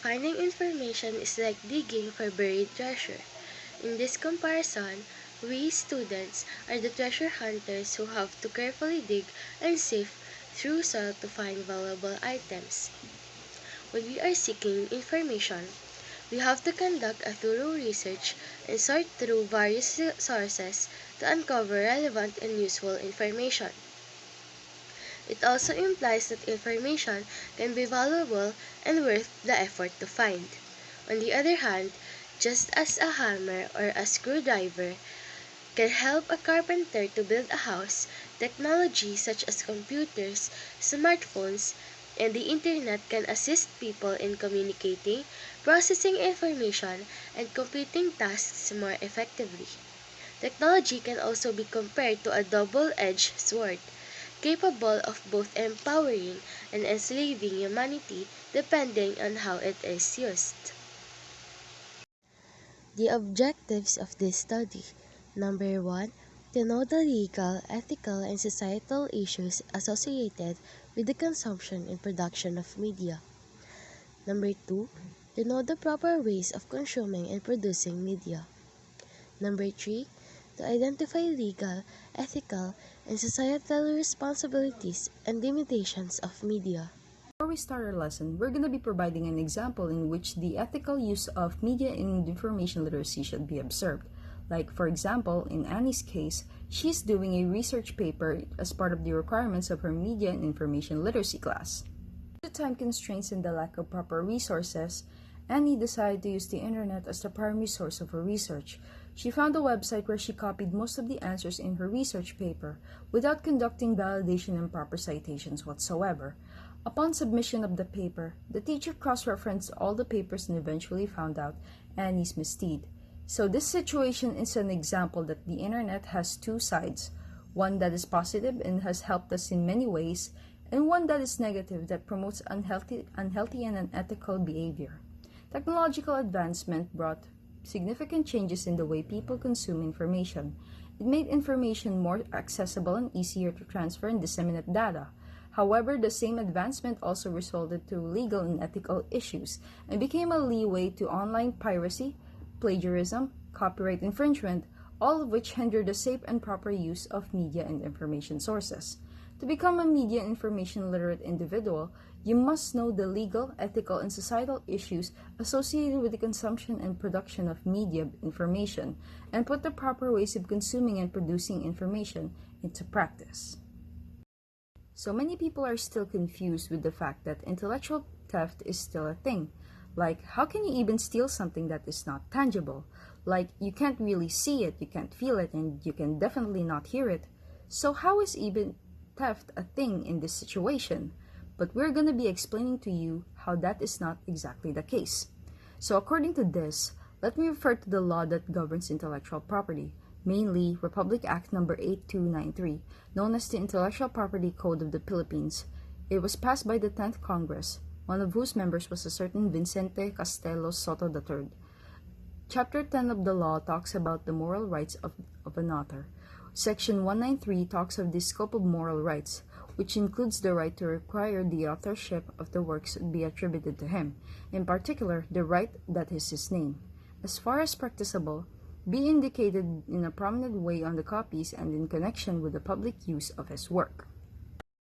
finding information is like digging for buried treasure. In this comparison, we students are the treasure hunters who have to carefully dig and sift through soil to find valuable items. When we are seeking information, we have to conduct a thorough research and sort through various sources to uncover relevant and useful information. It also implies that information can be valuable and worth the effort to find. On the other hand, just as a hammer or a screwdriver can help a carpenter to build a house, technology such as computers, smartphones, and the internet can assist people in communicating, processing information, and completing tasks more effectively. Technology can also be compared to a double-edged sword, capable of both empowering and enslaving humanity depending on how it is used. The objectives of this study: number 1, to know the legal, ethical, and societal issues associated with the consumption and production of media. Number 2, to know the proper ways of consuming and producing media. Number 3, to identify legal, ethical, and societal responsibilities and limitations of media. Before we start our lesson, we're going to be providing an example in which the ethical use of media and information literacy should be observed. Like, for example, in Annie's case, she's doing a research paper as part of the requirements of her media and information literacy class. Due to time constraints and the lack of proper resources, Annie decided to use the internet as the primary source of her research. She found a website where she copied most of the answers in her research paper without conducting validation and proper citations whatsoever. Upon submission of the paper, the teacher cross-referenced all the papers and eventually found out Annie's misdeed. So this situation is an example that the internet has two sides, one that is positive and has helped us in many ways, and one that is negative that promotes unhealthy and unethical behavior. Technological advancement brought significant changes in the way people consume information. It made information more accessible and easier to transfer and disseminate data. However, the same advancement also resulted to legal and ethical issues and became a leeway to online piracy, plagiarism, copyright infringement, all of which hinder the safe and proper use of media and information sources. To become a media information literate individual, you must know the legal, ethical, and societal issues associated with the consumption and production of media information, and put the proper ways of consuming and producing information into practice. So many people are still confused with the fact that intellectual theft is still a thing. Like, how can you even steal something that is not tangible? Like, you can't really see it, you can't feel it, and you can definitely not hear it. So how is even theft a thing in this situation? But we're going to be explaining to you how that is not exactly the case. So according to this, let me refer to the law that governs intellectual property, mainly Republic Act No. 8293, known as the Intellectual Property Code of the Philippines. It was passed by the 10th Congress, one of whose members was a certain Vicente Castelos Soto III. Chapter 10 of the law talks about the moral rights of an author. Section 193 talks of the scope of moral rights, which includes the right to require the authorship of the works be attributed to him, in particular the right that is his name, as far as practicable, be indicated in a prominent way on the copies and in connection with the public use of his work.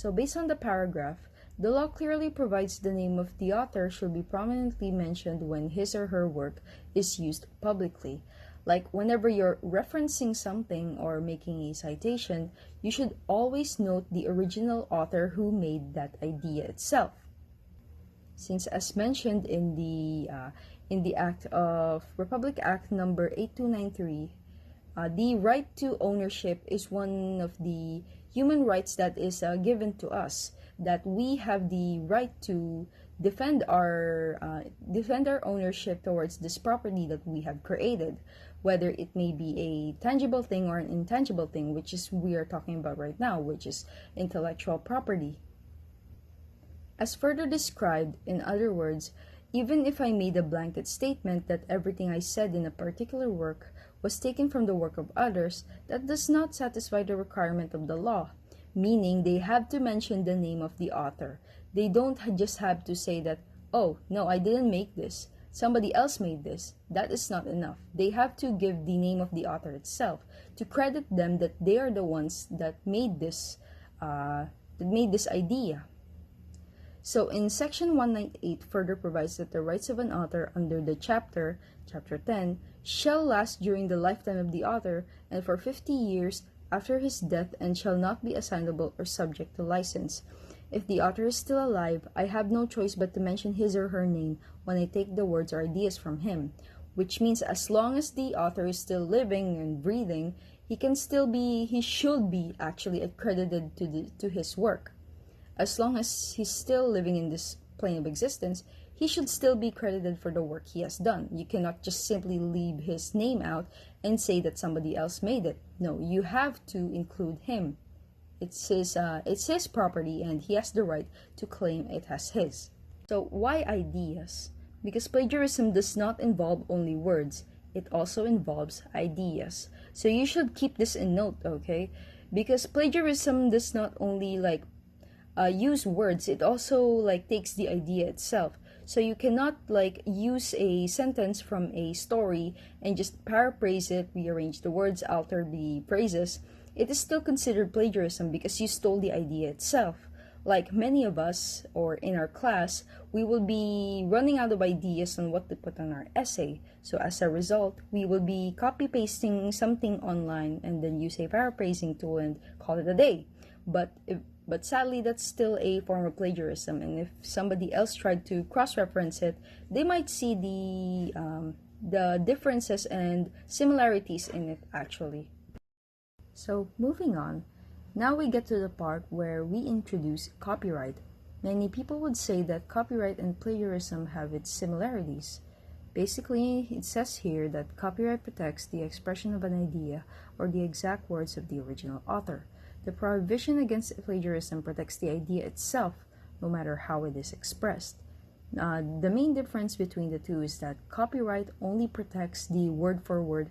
So based on the paragraph, the law clearly provides the name of the author should be prominently mentioned when his or her work is used publicly. Like whenever you're referencing something or making a citation, you should always note the original author who made that idea itself. Since as mentioned in the Act of Republic Act number 8293, the right to ownership is one of the human rights that is given to us, that we have the right to defend our ownership towards this property that we have created, whether it may be a tangible thing or an intangible thing, which is we are talking about right now, which is intellectual property. As further described, in other words, even if I made a blanket statement that everything I said in a particular work was taken from the work of others, that does not satisfy the requirement of the law, meaning they have to mention the name of the author. They don't just have to say that, oh, no, I didn't make this. Somebody else made this. That is not enough. They have to give the name of the author itself to credit them that they are the ones that made this idea. So in section 198 further provides that the rights of an author under the chapter 10, shall last during the lifetime of the author and for 50 years after his death and shall not be assignable or subject to license. If the author is still alive, I have no choice but to mention his or her name when I take the words or ideas from him, which means as long as the author is still living and breathing, he should be actually accredited to his work. As long as he's still living in this plane of existence, he should still be credited for the work he has done. You cannot just simply leave his name out and say that somebody else made it. No, you have to include him. It's his property and he has the right to claim it as his. So why ideas? Because plagiarism does not involve only words, it also involves ideas. So you should keep this in note, okay? Because plagiarism does not only use words, it also takes the idea itself. So you cannot use a sentence from a story and just paraphrase it, rearrange the words, alter the phrases. It is still considered plagiarism because you stole the idea itself. Like many of us, or in our class, we will be running out of ideas on what to put on our essay. So as a result, we will be copy-pasting something online and then use a paraphrasing tool and call it a day. But sadly, that's still a form of plagiarism, and if somebody else tried to cross-reference it, they might see the differences and similarities in it actually. So moving on, now we get to the part where we introduce copyright. Many people would say that copyright and plagiarism have its similarities. Basically, it says here that copyright protects the expression of an idea or the exact words of the original author. The prohibition against plagiarism protects the idea itself, no matter how it is expressed. The main difference between the two is that copyright only protects the word-for-word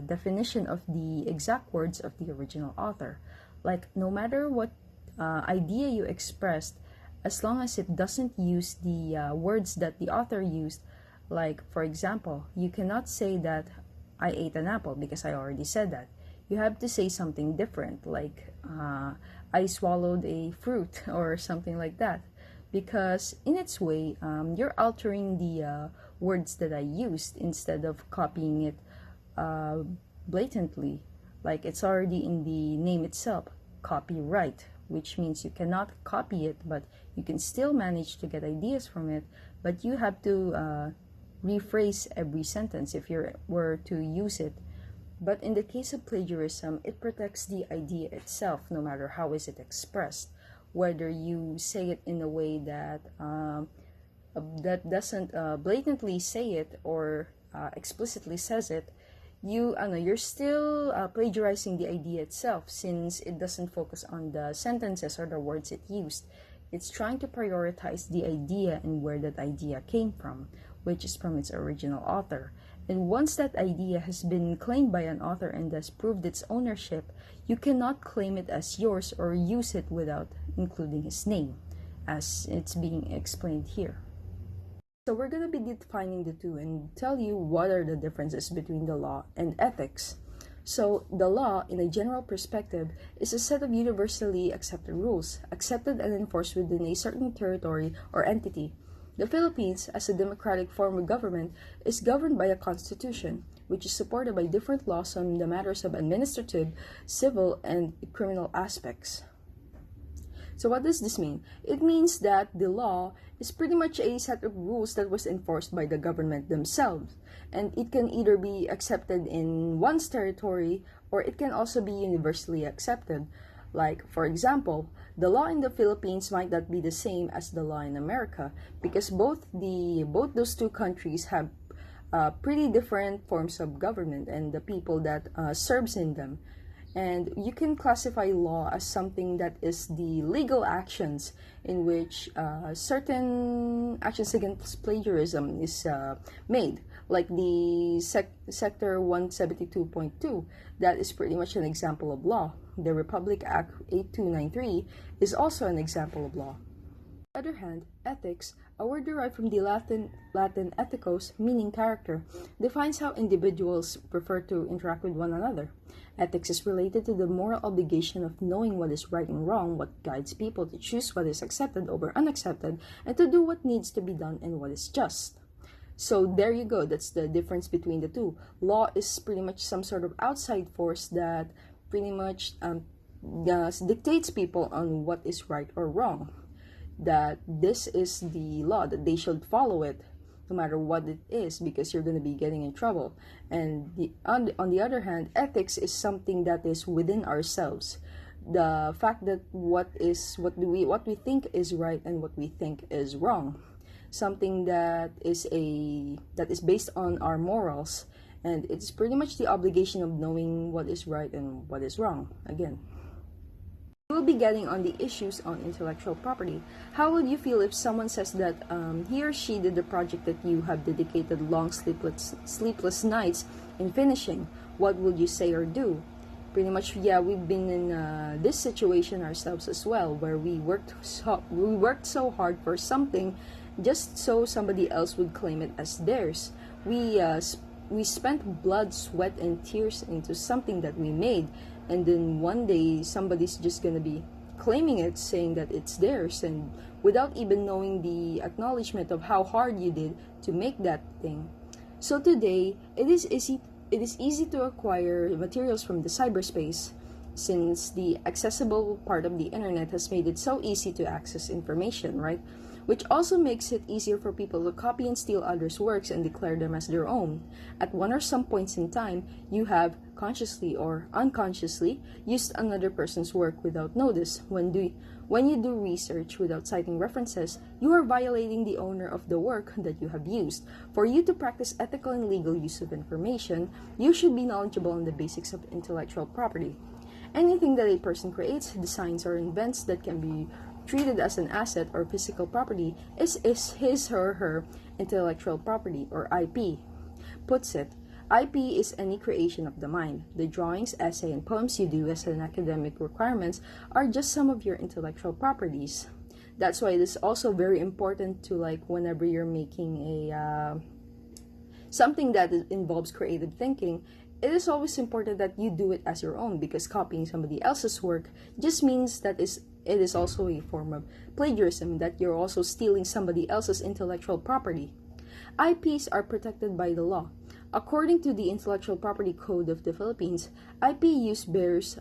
definition of the exact words of the original author. Like, no matter what idea you expressed, as long as it doesn't use the words that the author used, like, for example, you cannot say that I ate an apple because I already said that. You have to say something different, like I swallowed a fruit or something like that, because in its way, you're altering the words that I used instead of copying it blatantly. Like, it's already in the name itself, copyright, which means you cannot copy it, but you can still manage to get ideas from it, but you have to rephrase every sentence if you were to use it. But in the case of plagiarism, it protects the idea itself, no matter how is it expressed. Whether you say it in a way that that doesn't blatantly say it or explicitly says it, you're still plagiarizing the idea itself, since it doesn't focus on the sentences or the words it used. It's trying to prioritize the idea and where that idea came from, which is from its original author. And once that idea has been claimed by an author and thus proved its ownership, you cannot claim it as yours or use it without including his name, as it's being explained here. So we're going to be defining the two and tell you what are the differences between the law and ethics. So the law, in a general perspective, is a set of universally accepted rules, accepted and enforced within a certain territory or entity. The Philippines, as a democratic form of government, is governed by a constitution, which is supported by different laws on the matters of administrative, civil, and criminal aspects. So what does this mean? It means that the law is pretty much a set of rules that was enforced by the government themselves, and it can either be accepted in one's territory or it can also be universally accepted. Like, for example, the law in the Philippines might not be the same as the law in America, because both those two countries have pretty different forms of government and the people that serves in them. And you can classify law as something that is the legal actions in which certain actions against plagiarism is made, like the Sector 172.2. That is pretty much an example of law. The Republic Act 8293 is also an example of law. On the other hand, Ethics, a word derived from the Latin ethicos, meaning character, defines how individuals prefer to interact with one another. Ethics is related to the moral obligation of knowing what is right and wrong, what guides people to choose what is accepted over unaccepted, and to do what needs to be done and what is just. So there you go, that's the difference between the two. Law is pretty much some sort of outside force that pretty much dictates people on what is right or wrong, that this is the law, that they should follow it no matter what it is, because you're going to be getting in trouble. And on the other hand, ethics is something that is within ourselves, the fact that what we think is right and what we think is wrong, something that is based on our morals, and it's pretty much the obligation of knowing what is right and what is wrong. Again, we will be getting on the issues on intellectual property. How would you feel if someone says that he or she did the project that you have dedicated long sleepless nights in finishing? What would you say or do? Pretty much, yeah, we've been in this situation ourselves as well, where we worked so hard for something just so somebody else would claim it as theirs. We spent blood, sweat, and tears into something that we made, and then one day somebody's just gonna be claiming it, saying that it's theirs, and without even knowing the acknowledgement of how hard you did to make that thing. So today, it is easy to acquire materials from the cyberspace, since the accessible part of the internet has made it so easy to access information, right? Which also makes it easier for people to copy and steal others' works and declare them as their own. At one or some points in time, you have, consciously or unconsciously, used another person's work without notice. When you do research without citing references, you are violating the owner of the work that you have used. For you to practice ethical and legal use of information, you should be knowledgeable on the basics of intellectual property. Anything that a person creates, designs, or invents that can be treated as an asset or physical property is his or her intellectual property, or IP. Puts it, IP is any creation of the mind. The drawings, essay, and poems you do as an academic requirements are just some of your intellectual properties. That's why it is also very important to, like, whenever you're making a something that involves creative thinking, it is always important that you do it as your own, because copying somebody else's work just means that it is also a form of plagiarism, that you're also stealing somebody else's intellectual property. IPs are protected by the law. According to the Intellectual Property Code of the Philippines, IP use bears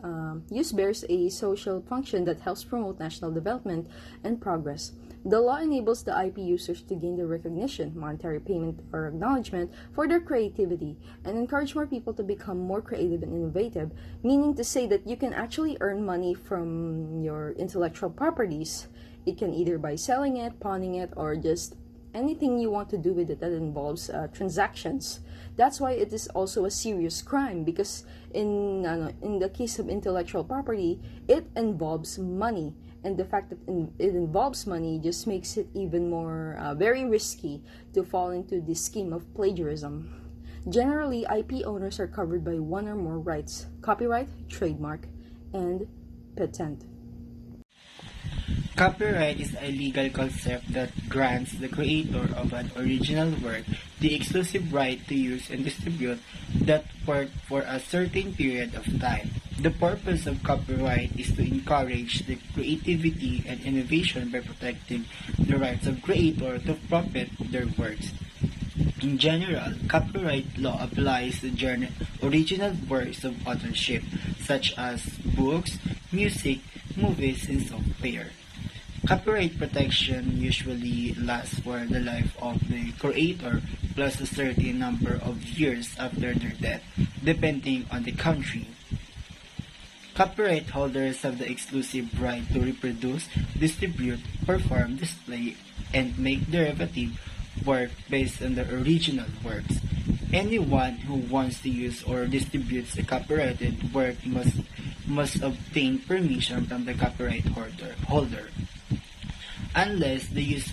a social function that helps promote national development and progress. The law enables the IP users to gain the recognition, monetary payment, or acknowledgement for their creativity, and encourage more people to become more creative and innovative, meaning to say that you can actually earn money from your intellectual properties. It can either by selling it, pawning it, or just anything you want to do with it that involves transactions. That's why it is also a serious crime, because in the case of intellectual property, it involves money. And the fact that it involves money just makes it even more very risky to fall into the scheme of plagiarism. Generally, IP owners are covered by one or more rights: copyright, trademark, and patent. Copyright is a legal concept that grants the creator of an original work the exclusive right to use and distribute that work for a certain period of time. The purpose of copyright is to encourage the creativity and innovation by protecting the rights of creators to profit their works. In general, copyright law applies to original works of authorship, such as books, music, movies, and software. Copyright protection usually lasts for the life of the creator plus a certain number of years after their death, depending on the country. Copyright holders have the exclusive right to reproduce, distribute, perform, display, and make derivative work based on the original works. Anyone who wants to use or distributes a copyrighted work must obtain permission from the copyright holder. Unless the use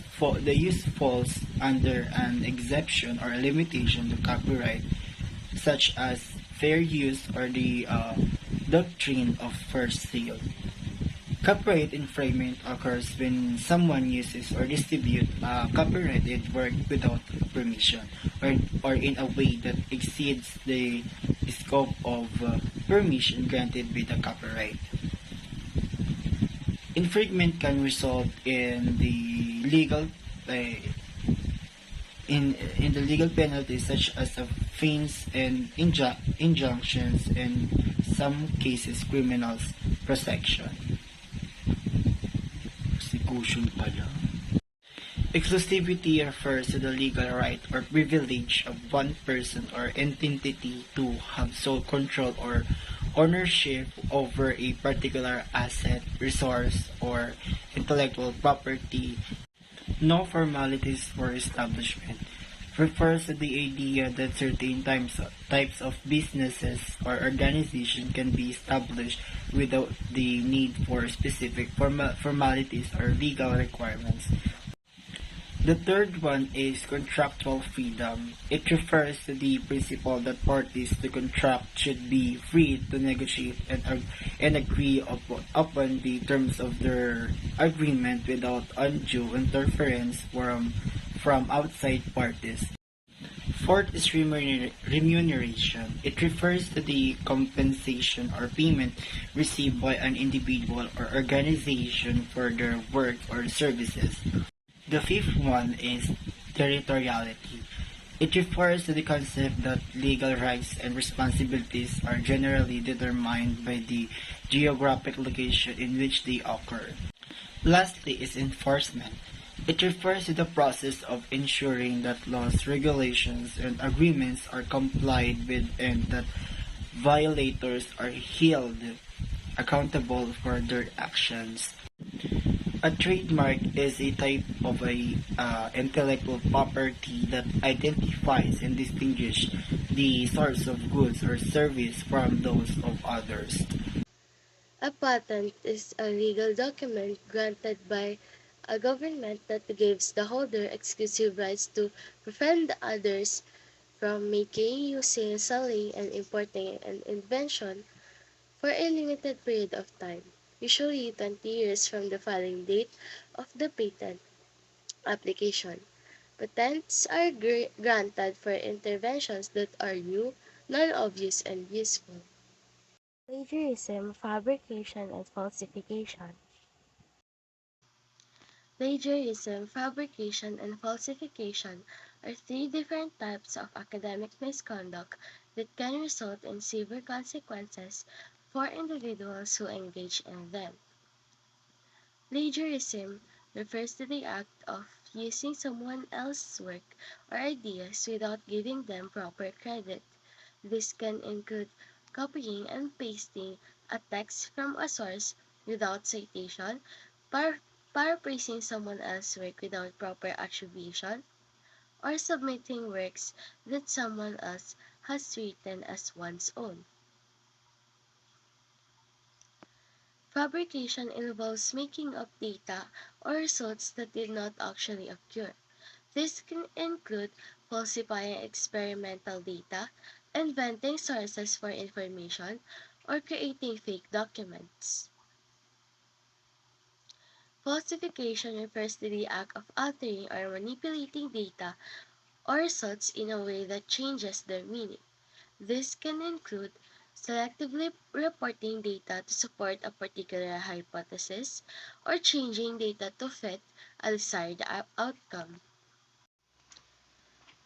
falls under an exception or a limitation to copyright, such as fair use or the doctrine of first sale. Copyright infringement occurs when someone uses or distributes a copyrighted work without permission or in a way that exceeds the scope of permission granted by the copyright. Infringement can result in the legal uh, in the legal penalties such as fines and injunctions and some cases criminal prosecution pala. Exclusivity refers to the legal right or privilege of one person or entity to have sole control or ownership over a particular asset, resource, or intellectual property. No formalities for establishment refers to the idea that certain types of businesses or organization can be established without the need for specific formalities or legal requirements. The third one is contractual freedom. It refers to the principle that parties to contract should be free to negotiate and agree upon the terms of their agreement without undue interference from outside parties. Fourth is remuneration. It refers to the compensation or payment received by an individual or organization for their work or services. The fifth one is territoriality. It refers to the concept that legal rights and responsibilities are generally determined by the geographic location in which they occur. Lastly is enforcement. It refers to the process of ensuring that laws, regulations, and agreements are complied with and that violators are held accountable for their actions. A trademark is a type of intellectual property that identifies and distinguishes the source of goods or service from those of others. A patent is a legal document granted by a government that gives the holder exclusive rights to prevent others from making, using, selling, and importing an invention for a limited period of time, usually 20 years from the filing date of the patent application. Patents are granted for interventions that are new, non-obvious, and useful. Plagiarism, fabrication, and falsification. Plagiarism, fabrication, and falsification are three different types of academic misconduct that can result in severe consequences for individuals who engage in them. Plagiarism refers to the act of using someone else's work or ideas without giving them proper credit. This can include copying and pasting a text from a source without citation, paraphrasing someone else's work without proper attribution, or submitting works that someone else has written as one's own. Fabrication involves making up data or results that did not actually occur. This can include falsifying experimental data, inventing sources for information, or creating fake documents. Falsification refers to the act of altering or manipulating data or results in a way that changes their meaning. This can include selectively reporting data to support a particular hypothesis or changing data to fit a desired outcome.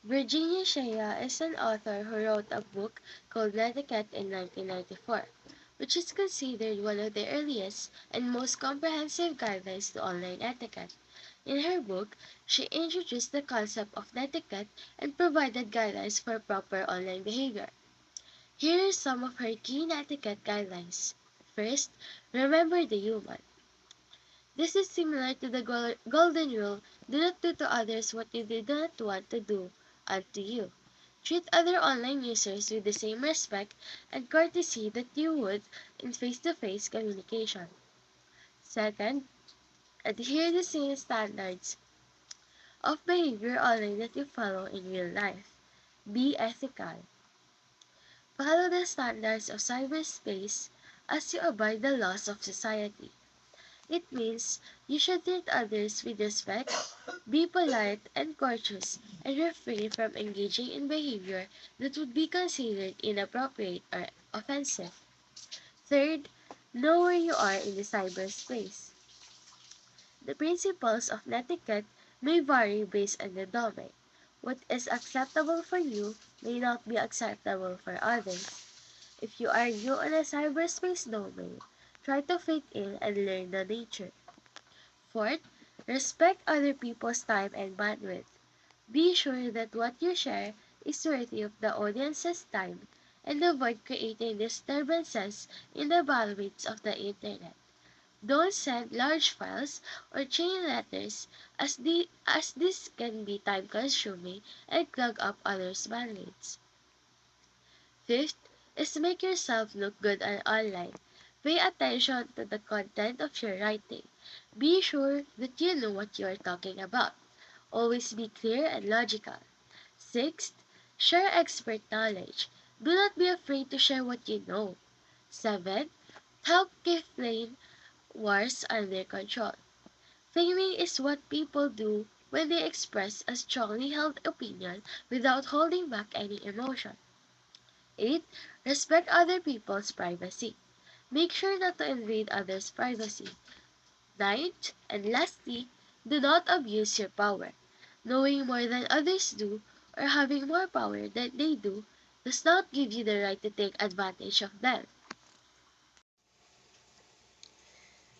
Virginia Shea is an author who wrote a book called Netiquette in 1994, which is considered one of the earliest and most comprehensive guidelines to online etiquette. In her book, she introduced the concept of netiquette and provided guidelines for proper online behavior. Here are some of her key netiquette guidelines. First, remember the human. This is similar to the golden rule: do not do to others what you did not want to do unto you. Treat other online users with the same respect and courtesy that you would in face-to-face communication. Second, adhere to the same standards of behavior online that you follow in real life. Be ethical. Follow the standards of cyberspace as you abide the laws of society. It means you should treat others with respect, be polite and courteous, and refrain from engaging in behavior that would be considered inappropriate or offensive. Third, know where you are in the cyberspace. The principles of etiquette may vary based on the domain. What is acceptable for you may not be acceptable for others. If you are new in a cyberspace domain, try to fit in and learn the nature. Fourth, respect other people's time and bandwidth. Be sure that what you share is worthy of the audience's time and avoid creating disturbances in the bandwidth of the internet. Don't send large files or chain letters as this can be time consuming and clog up others' bandwidths. Fifth is to make yourself look good online. Pay attention to the content of your writing. Be sure that you know what you are talking about. Always be clear and logical. Sixth, share expert knowledge. Do not be afraid to share what you know. Seventh, help keep flame wars under control. Framing is what people do when they express a strongly held opinion without holding back any emotion. 8. Respect other people's privacy. Make sure not to invade others' privacy. Ninth, and lastly, do not abuse your power. Knowing more than others do, or having more power than they do, does not give you the right to take advantage of them.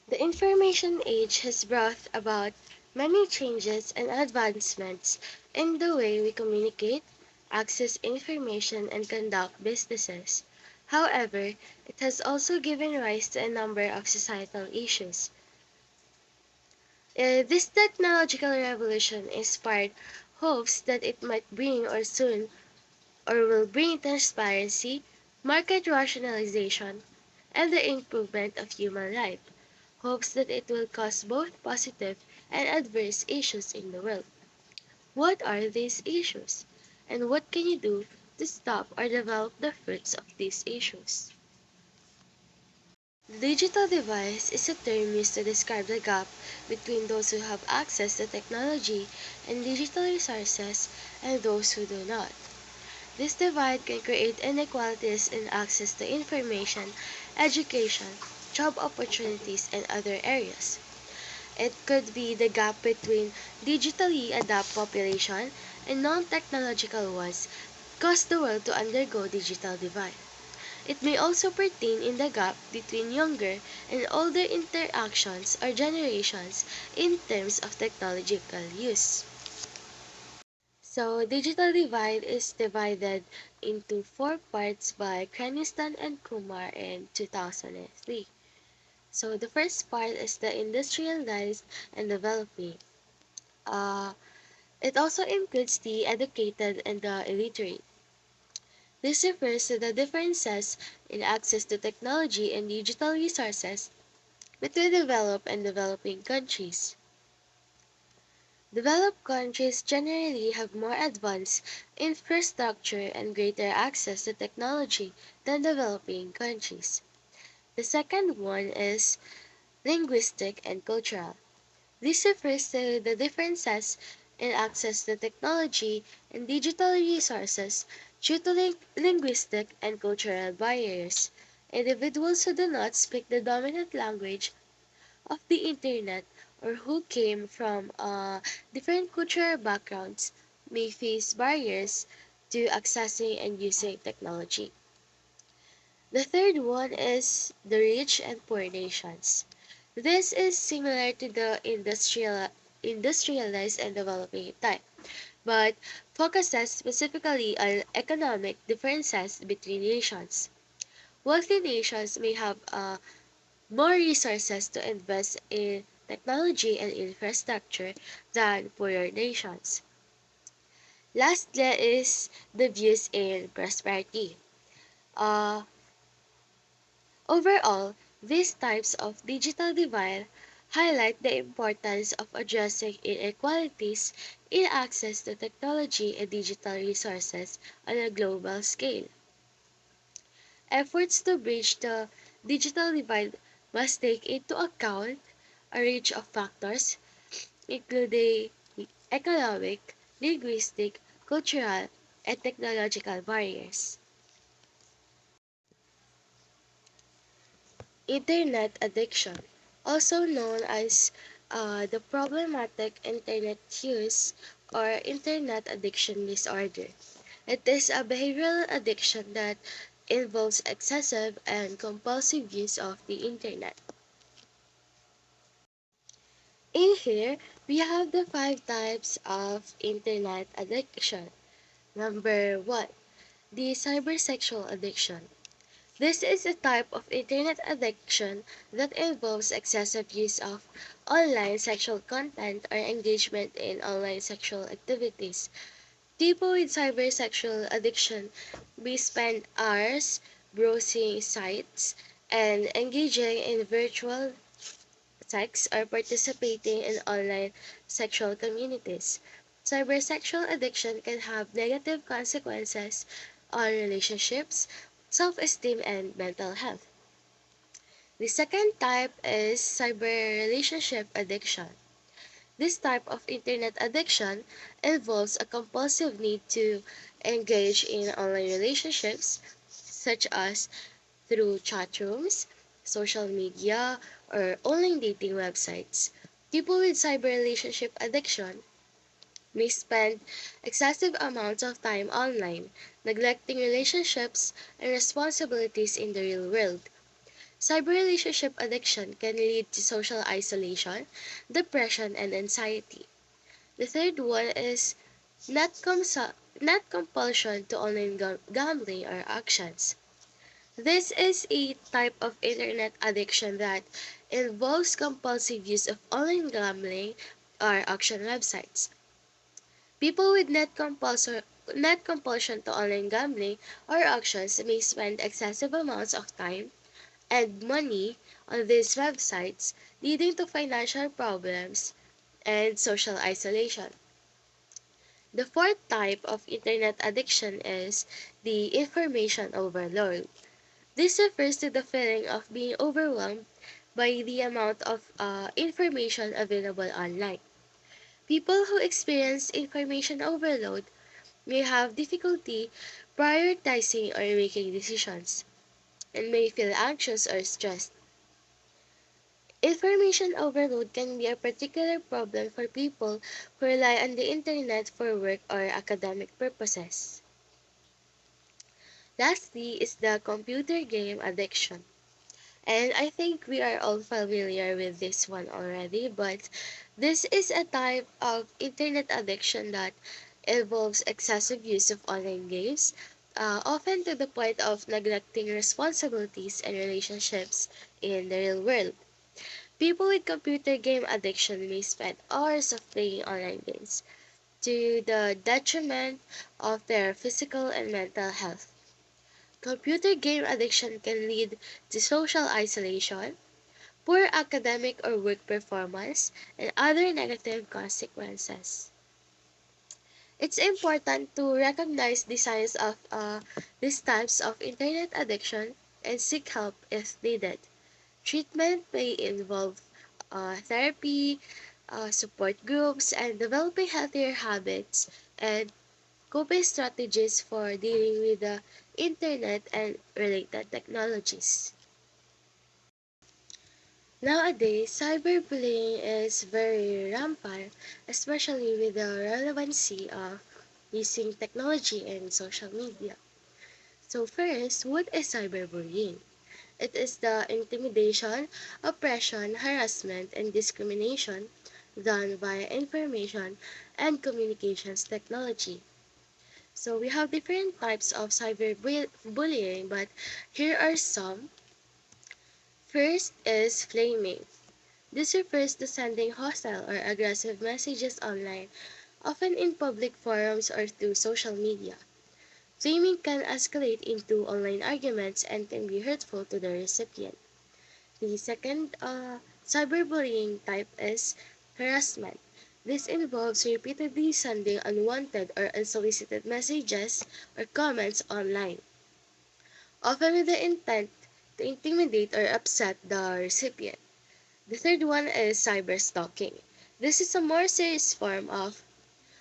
The information age has brought about many changes and advancements in the way we communicate, access information, and conduct businesses. However, it has also given rise to a number of societal issues. This technological revolution inspired hopes that it might bring or will bring transparency, market rationalization, and the improvement of human life. Hopes that it will cause both positive and adverse issues in the world. What are these issues? And what can you do to stop or develop the fruits of these issues? The digital divide is a term used to describe the gap between those who have access to technology and digital resources and those who do not. This divide can create inequalities in access to information, education, job opportunities, and other areas. It could be the gap between digitally adept population and non-technological ones cause the world to undergo digital divide. It may also pertain in the gap between younger and older interactions or generations in terms of technological use. So, digital divide is divided into four parts by Craniston and Kumar in 2003. So, the first part is the industrialized and developing. Uh, it also includes the educated and the illiterate. This refers to the differences in access to technology and digital resources between developed and developing countries. Developed countries generally have more advanced infrastructure and greater access to technology than developing countries. The second one is linguistic and cultural. This refers to the differences in access to technology and digital resources due to linguistic and cultural barriers. Individuals who do not speak the dominant language of the internet or who came from different cultural backgrounds may face barriers to accessing and using technology. The third one is the rich and poor nations. This is similar to the industrialized and developing type, but focuses specifically on economic differences between nations. Wealthy nations may have more resources to invest in technology and infrastructure than poorer nations. Lastly is the views in prosperity. Uh, Overall, these types of digital divide highlight the importance of addressing inequalities in access to technology and digital resources on a global scale. Efforts to bridge the digital divide must take into account a range of factors, including economic, linguistic, cultural, and technological barriers. Internet addiction, also known as the problematic internet use or internet addiction disorder. It is a behavioral addiction that involves excessive and compulsive use of the internet. In here, we have the five types of internet addiction. Number one, the cybersexual addiction. This is a type of internet addiction that involves excessive use of online sexual content or engagement in online sexual activities. People with cybersexual addiction may spend hours browsing sites and engaging in virtual sex or participating in online sexual communities. Cybersexual addiction can have negative consequences on relationships, self esteem, and mental health. The second type is cyber relationship addiction. This type of internet addiction involves a compulsive need to engage in online relationships, such as through chat rooms, social media, or online dating websites. People with cyber relationship addiction may spend excessive amounts of time online, neglecting relationships and responsibilities in the real world. Cyber relationship addiction can lead to social isolation, depression, and anxiety. The third one is net, net compulsion to online gambling or actions. This is a type of internet addiction that involves compulsive use of online gambling or auction websites. People with net compulsion to online gambling or auctions may spend excessive amounts of time and money on these websites, leading to financial problems and social isolation. The fourth type of internet addiction is the information overload. This refers to the feeling of being overwhelmed by the amount of information available online. People who experience information overload may have difficulty prioritizing or making decisions and may feel anxious or stressed. Information overload can be a particular problem for people who rely on the internet for work or academic purposes. Lastly is the computer game addiction. And I think we are all familiar with this one already, but this is a type of internet addiction that involves excessive use of online games, often to the point of neglecting responsibilities and relationships in the real world. People with computer game addiction may spend hours of playing online games to the detriment of their physical and mental health. Computer game addiction can lead to social isolation, poor academic or work performance, and other negative consequences. It's important to recognize the signs of these types of internet addiction and seek help if needed. Treatment may involve therapy, support groups, and developing healthier habits and coping strategies for dealing with the internet and related technologies. Nowadays, cyberbullying is very rampant, especially with the relevancy of using technology and social media. So first, what is cyberbullying? It is the intimidation, oppression, harassment, and discrimination done via information and communications technology. So we have different types of cyberbullying, but here are some. First is flaming. This refers to sending hostile or aggressive messages online, often in public forums or through social media. Flaming can escalate into online arguments and can be hurtful to the recipient. The second cyberbullying type is harassment. This involves repeatedly sending unwanted or unsolicited messages or comments online, often with the intent to intimidate or upset the recipient. The third one is cyberstalking. This is a more serious form of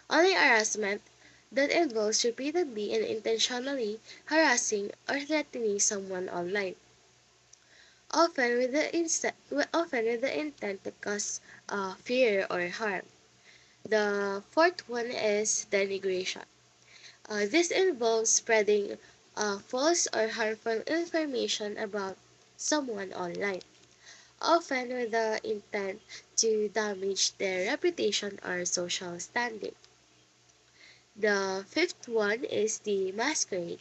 online harassment that involves repeatedly and intentionally harassing or threatening someone online, often with the intent to cause fear or harm. The fourth one is denigration. This involves spreading false or harmful information about someone online, often with the intent to damage their reputation or social standing. The fifth one is the masquerade.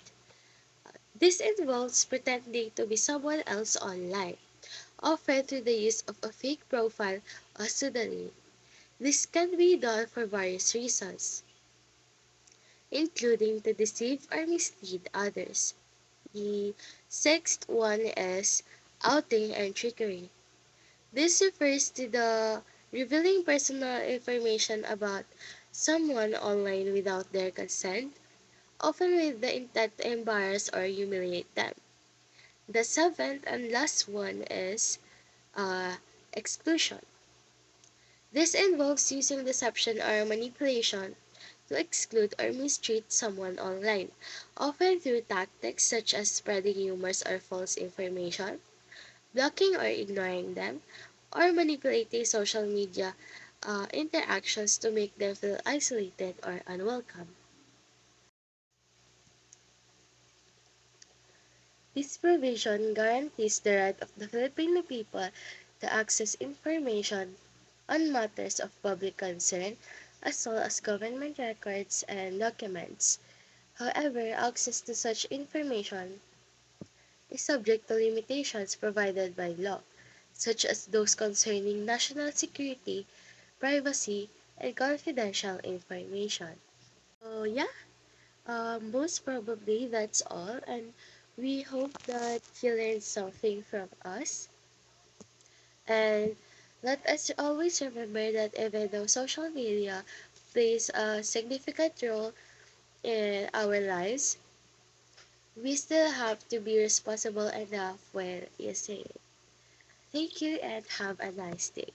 This involves pretending to be someone else online, often through the use of a fake profile or pseudonym. This can be done for various reasons, including to deceive or mislead others. The sixth one is outing and trickery. This refers to the revealing personal information about someone online without their consent, often with the intent to embarrass or humiliate them. The seventh and last one is uh, exclusion. This involves using deception or manipulation to exclude or mistreat someone online, often through tactics such as spreading rumors or false information, blocking or ignoring them, or manipulating social media interactions to make them feel isolated or unwelcome. This provision guarantees the right of the Filipino people to access information on matters of public concern, as well as government records and documents. However, access to such information is subject to limitations provided by law, such as those concerning national security, privacy, and confidential information. So yeah, most probably that's all, and we hope that you learned something from us. And let us always remember that even though social media plays a significant role in our lives, we still have to be responsible enough when using it. Thank you and have a nice day.